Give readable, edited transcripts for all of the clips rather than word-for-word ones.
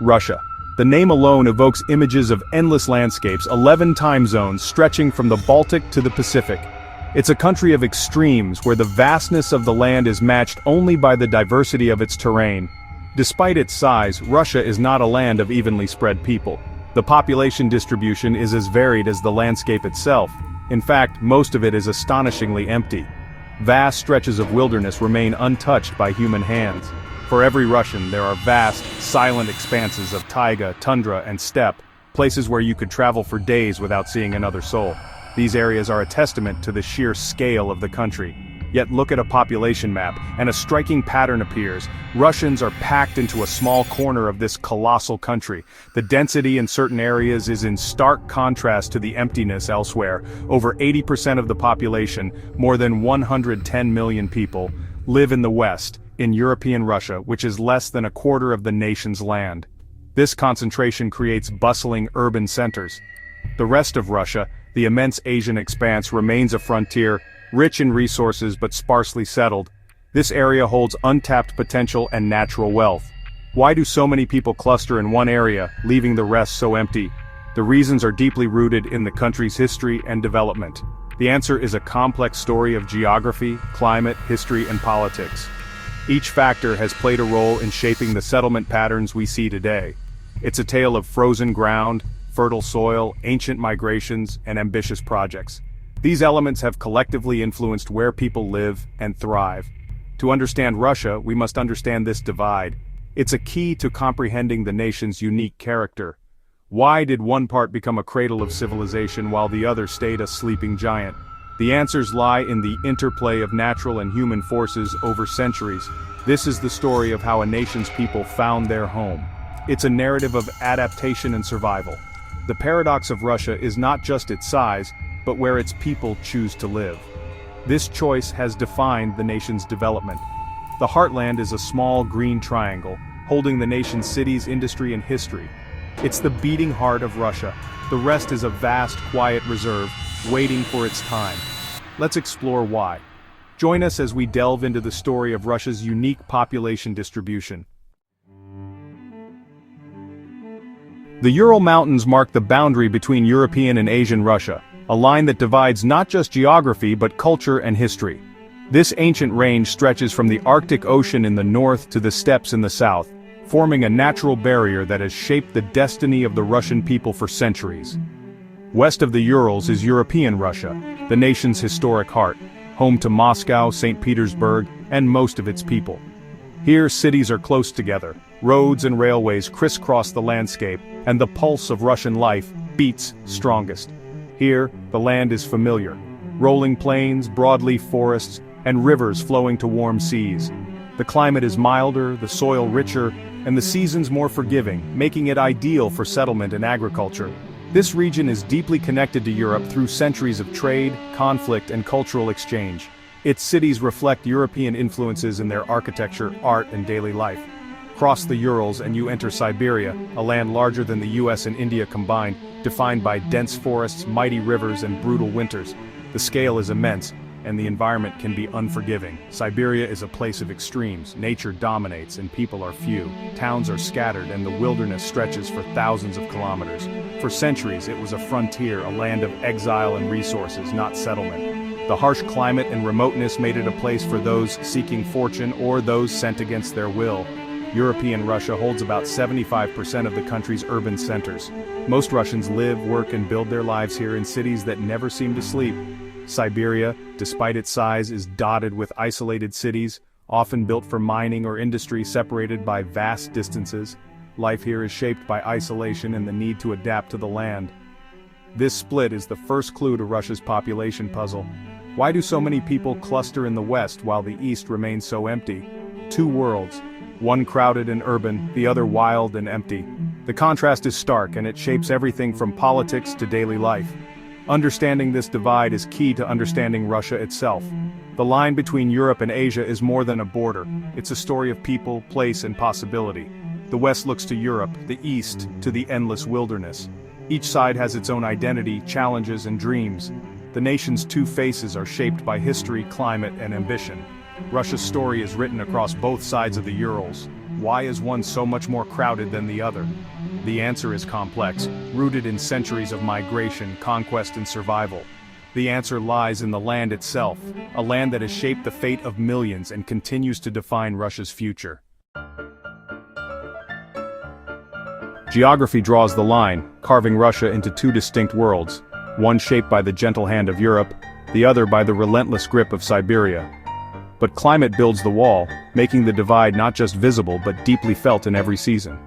Russia. The name alone evokes images of endless landscapes, 11 time zones stretching from the Baltic to the Pacific. It's a country of extremes where the vastness of the land is matched only by the diversity of its terrain. Despite its size, Russia is not a land of evenly spread people. The population distribution is as varied as the landscape itself. In fact, most of it is astonishingly empty. Vast stretches of wilderness remain untouched by human hands. For every Russian, there are vast, silent expanses of taiga, tundra, and steppe, places where you could travel for days without seeing another soul. These areas are a testament to the sheer scale of the country. Yet look at a population map, and a striking pattern appears. Russians are packed into a small corner of this colossal country. The density in certain areas is in stark contrast to the emptiness elsewhere. Over 80% of the population, more than 110 million people, live in the West, in European Russia, which is less than a quarter of the nation's land. This concentration creates bustling urban centers. The rest of Russia, the immense Asian expanse, remains a frontier, rich in resources but sparsely settled. This area holds untapped potential and natural wealth. Why do so many people cluster in one area, leaving the rest so empty? The reasons are deeply rooted in the country's history and development. The answer is a complex story of geography, climate, history, and politics. Each factor has played a role in shaping the settlement patterns we see today. It's a tale of frozen ground, fertile soil, ancient migrations, and ambitious projects. These elements have collectively influenced where people live and thrive. To understand Russia, we must understand this divide. It's a key to comprehending the nation's unique character. Why did one part become a cradle of civilization while the other stayed a sleeping giant? The answers lie in the interplay of natural and human forces over centuries. This is the story of how a nation's people found their home. It's a narrative of adaptation and survival. The paradox of Russia is not just its size, but where its people choose to live. This choice has defined the nation's development. The heartland is a small green triangle, holding the nation's cities, industry, and history. It's the beating heart of Russia. The rest is a vast, quiet reserve, waiting for its time. Let's explore why. Join us as we delve into the story of Russia's unique population distribution. The Ural Mountains mark the boundary between European and Asian Russia, a line that divides not just geography but culture and history. This ancient range stretches from the Arctic Ocean in the north to the steppes in the south, forming a natural barrier that has shaped the destiny of the Russian people for centuries. West of the Urals is European Russia, the nation's historic heart, home to Moscow, St. Petersburg, and most of its people. Here, cities are close together, roads and railways crisscross the landscape, and the pulse of Russian life beats strongest. Here, the land is familiar. Rolling plains, broadleaf forests, and rivers flowing to warm seas. The climate is milder, the soil richer, and the seasons more forgiving, making it ideal for settlement and agriculture. This region is deeply connected to Europe through centuries of trade, conflict, and cultural exchange. Its cities reflect European influences in their architecture, art, and daily life. Cross the Urals and you enter Siberia, a land larger than the US and India combined, defined by dense forests, mighty rivers, and brutal winters. The scale is immense, and the environment can be unforgiving. Siberia is a place of extremes. Nature dominates and people are few. Towns are scattered and the wilderness stretches for thousands of kilometers. For centuries, it was a frontier, a land of exile and resources, not settlement. The harsh climate and remoteness made it a place for those seeking fortune or those sent against their will. European Russia holds about 75% of the country's urban centers. Most Russians live, work, and build their lives here in cities that never seem to sleep. Siberia, despite its size, is dotted with isolated cities, often built for mining or industry, separated by vast distances. Life here is shaped by isolation and the need to adapt to the land. This split is the first clue to Russia's population puzzle. Why do so many people cluster in the west while the east remains so empty? Two worlds. One crowded and urban, the other wild and empty. The contrast is stark, and it shapes everything from politics to daily life. Understanding this divide is key to understanding Russia itself. The line between Europe and Asia is more than a border. It's a story of people, place, and possibility. The West looks to Europe, the East to the endless wilderness. Each side has its own identity, challenges, and dreams. The nation's two faces are shaped by history, climate, and ambition. Russia's story is written across both sides of the Urals. Why is one so much more crowded than the other? The answer is complex, rooted in centuries of migration, conquest and survival. The answer lies in the land itself, a land that has shaped the fate of millions and continues to define Russia's future. Geography draws the line, carving Russia into two distinct worlds, one shaped by the gentle hand of Europe, the other by the relentless grip of Siberia. But climate builds the wall, making the divide not just visible but deeply felt in every season.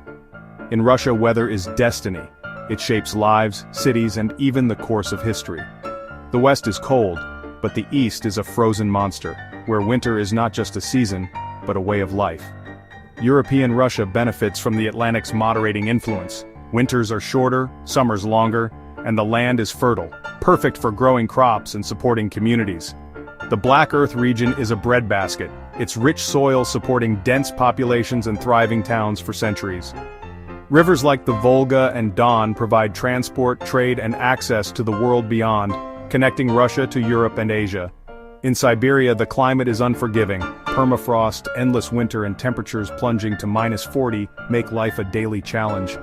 In Russia, weather is destiny. It shapes lives, cities, and even the course of history. The West is cold, but the East is a frozen monster, where winter is not just a season, but a way of life. European Russia benefits from the Atlantic's moderating influence. Winters are shorter, summers longer, and the land is fertile, perfect for growing crops and supporting communities. The Black Earth region is a breadbasket, its rich soil supporting dense populations and thriving towns for centuries. Rivers like the Volga and Don provide transport, trade, and access to the world beyond, connecting Russia to Europe and Asia. In Siberia, the climate is unforgiving. Permafrost, endless winter, and temperatures plunging to -40 make life a daily challenge.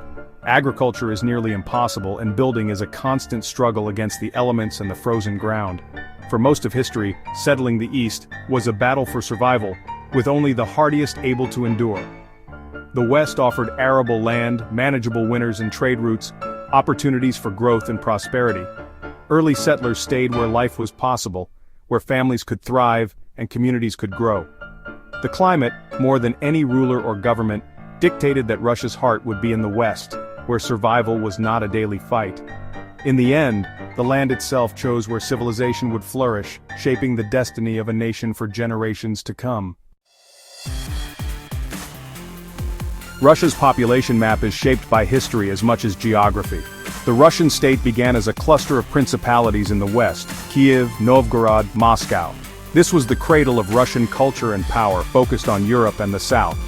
Agriculture is nearly impossible, and building is a constant struggle against the elements and the frozen ground. For most of history, settling the East was a battle for survival, with only the hardiest able to endure. The West offered arable land, manageable winters and trade routes, opportunities for growth and prosperity. Early settlers stayed where life was possible, where families could thrive and communities could grow. The climate, more than any ruler or government, dictated that Russia's heart would be in the West, where survival was not a daily fight. In the end, the land itself chose where civilization would flourish, shaping the destiny of a nation for generations to come. Russia's population map is shaped by history as much as geography. The Russian state began as a cluster of principalities in the west: Kiev, Novgorod, Moscow. This was the cradle of Russian culture and power, focused on Europe and the south.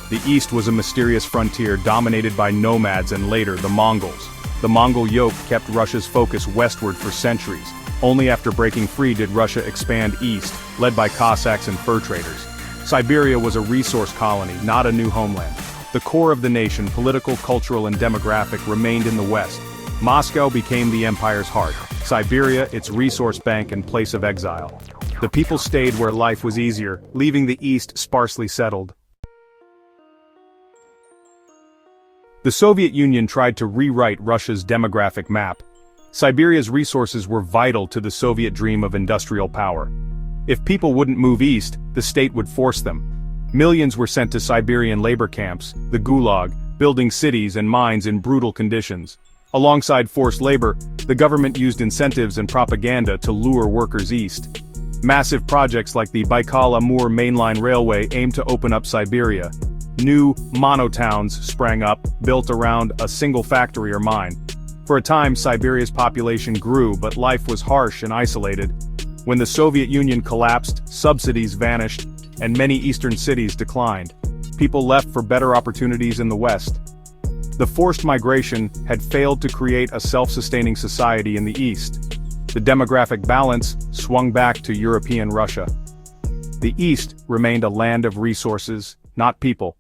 The east was a mysterious frontier dominated by nomads and later the Mongols. The Mongol yoke kept Russia's focus westward for centuries. Only after breaking free did Russia expand east, led by Cossacks and fur traders. Siberia was a resource colony, not a new homeland. The core of the nation, political, cultural, and demographic, remained in the west. Moscow became the empire's heart, Siberia its resource bank and place of exile. The people stayed where life was easier, leaving the east sparsely settled. The Soviet Union tried to rewrite Russia's demographic map. Siberia's resources were vital to the Soviet dream of industrial power. If people wouldn't move east, the state would force them. Millions were sent to Siberian labor camps, the Gulag, building cities and mines in brutal conditions. Alongside forced labor, the government used incentives and propaganda to lure workers east. Massive projects like the Baikal-Amur mainline railway aimed to open up Siberia. New monotowns sprang up, built around a single factory or mine. For a time, Siberia's population grew, but life was harsh and isolated. When the Soviet Union collapsed, subsidies vanished, and many eastern cities declined. People left for better opportunities in the west. The forced migration had failed to create a self-sustaining society in the east. The demographic balance swung back to European Russia. The east remained a land of resources, not people.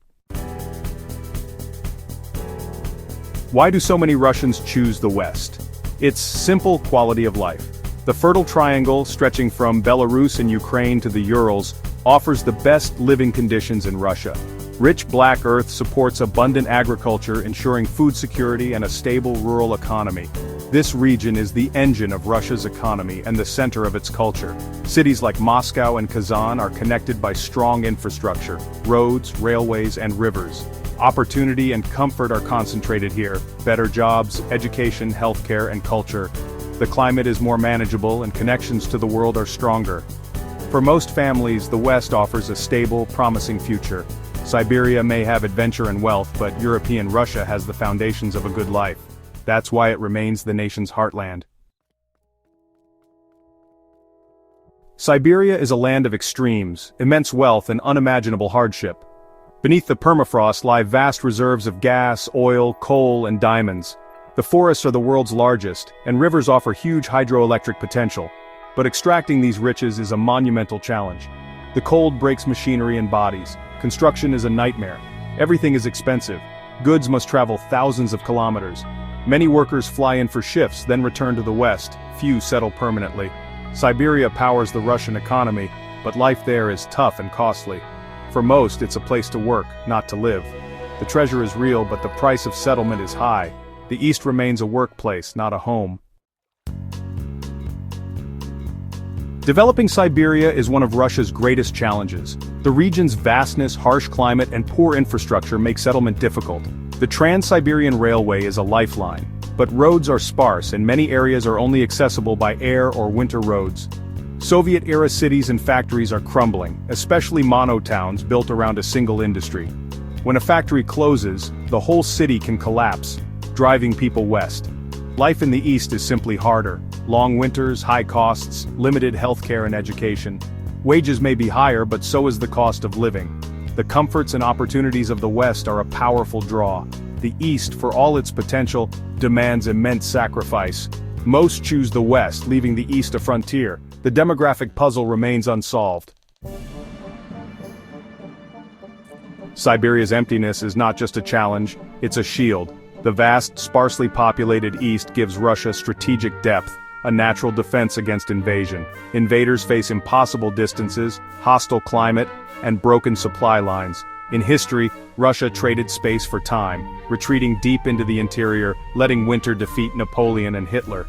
Why do so many Russians choose the West? It's simple quality of life. The Fertile Triangle, stretching from Belarus and Ukraine to the Urals, offers the best living conditions in Russia. Rich black earth supports abundant agriculture, ensuring food security and a stable rural economy. This region is the engine of Russia's economy and the center of its culture. Cities like Moscow and Kazan are connected by strong infrastructure, roads, railways, and rivers. Opportunity and comfort are concentrated here: better jobs, education, healthcare, and culture. The climate is more manageable and connections to the world are stronger. For most families, the West offers a stable, promising future. Siberia may have adventure and wealth, but European Russia has the foundations of a good life. That's why it remains the nation's heartland. Siberia is a land of extremes, immense wealth, and unimaginable hardship. Beneath the permafrost lie vast reserves of gas, oil, coal, and diamonds. The forests are the world's largest, and rivers offer huge hydroelectric potential. But extracting these riches is a monumental challenge. The cold breaks machinery and bodies. Construction is a nightmare. Everything is expensive. Goods must travel thousands of kilometers. Many workers fly in for shifts, then return to the west. Few settle permanently. Siberia powers the Russian economy, but life there is tough and costly. For most, it's a place to work, not to live. The treasure is real, but the price of settlement is high. The East remains a workplace, not a home. Developing Siberia is one of Russia's greatest challenges. The region's vastness, harsh climate, and poor infrastructure make settlement difficult. The Trans-Siberian Railway is a lifeline, but roads are sparse and many areas are only accessible by air or winter roads. Soviet-era cities and factories are crumbling, especially mono-towns built around a single industry. When a factory closes, the whole city can collapse, driving people west. Life in the East is simply harder. Long winters, high costs, limited healthcare and education. Wages may be higher, but so is the cost of living. The comforts and opportunities of the West are a powerful draw. The East, for all its potential, demands immense sacrifice. Most choose the West, leaving the East a frontier. The demographic puzzle remains unsolved. Siberia's emptiness is not just a challenge, it's a shield. The vast, sparsely populated East gives Russia strategic depth, a natural defense against invasion. Invaders face impossible distances, hostile climate, and broken supply lines. In history, Russia traded space for time, retreating deep into the interior, letting winter defeat Napoleon and Hitler.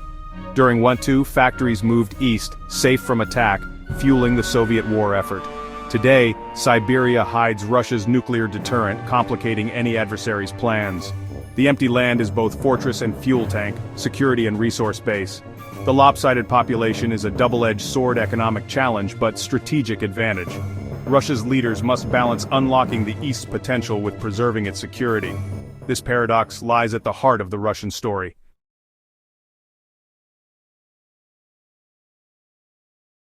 During World War II, factories moved east, safe from attack, fueling the Soviet war effort. Today, Siberia hides Russia's nuclear deterrent, complicating any adversary's plans. The empty land is both fortress and fuel tank, security and resource base. The lopsided population is a double-edged sword economic challenge but strategic advantage. Russia's leaders must balance unlocking the East's potential with preserving its security. This paradox lies at the heart of the Russian story.